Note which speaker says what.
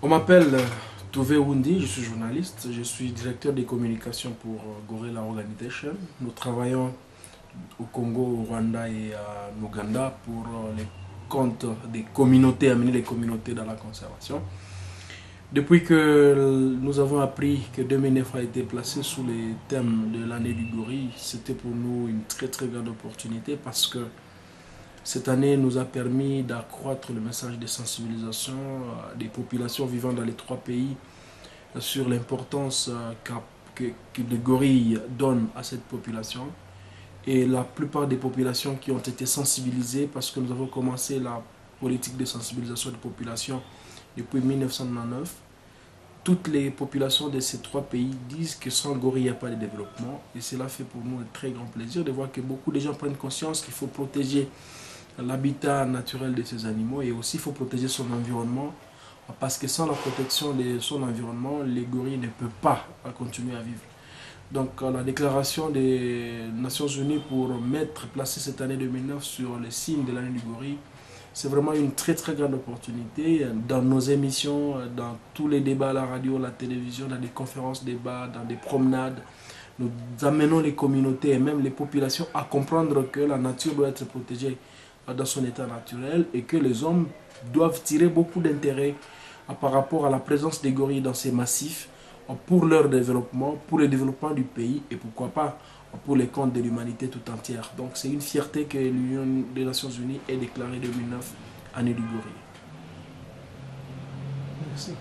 Speaker 1: On m'appelle Tove Wundi, je suis journaliste, je suis directeur des communications pour Gorilla Organization. Nous travaillons au Congo, au Rwanda et en Ouganda pour les comptes des communautés, amener les communautés dans la conservation. Depuis que nous avons appris que 2009 a été placé sous les thèmes de l'année du gorille, c'était pour nous une très grande opportunité parce que cette année nous a permis d'accroître le message de sensibilisation des populations vivant dans les trois pays sur l'importance que les gorilles donnent à cette population. Et la plupart des populations qui ont été sensibilisées, parce que nous avons commencé la politique de sensibilisation des populations depuis 1999, toutes les populations de ces trois pays disent que sans gorille, il n'y a pas de développement. Et cela fait pour nous un très grand plaisir de voir que beaucoup de gens prennent conscience qu'il faut protéger l'habitat naturel de ces animaux et aussi il faut protéger son environnement parce que sans la protection de son environnement, les gorilles ne peuvent pas continuer à vivre. Donc la déclaration des Nations Unies pour placer cette année 2009 sur le signe de l'année du gorille, c'est vraiment une très grande opportunité dans nos émissions, dans tous les débats à la radio, la télévision, dans des conférences débats, dans des promenades. Nous amenons les communautés et même les populations à comprendre que la nature doit être protégée dans son état naturel et que les hommes doivent tirer beaucoup d'intérêt par rapport à la présence des gorilles dans ces massifs pour leur développement, pour le développement du pays et pourquoi pas pour les comptes de l'humanité tout entière. Donc c'est une fierté que l'Union des Nations Unies ait déclaré 2009 année du gorille.
Speaker 2: Merci.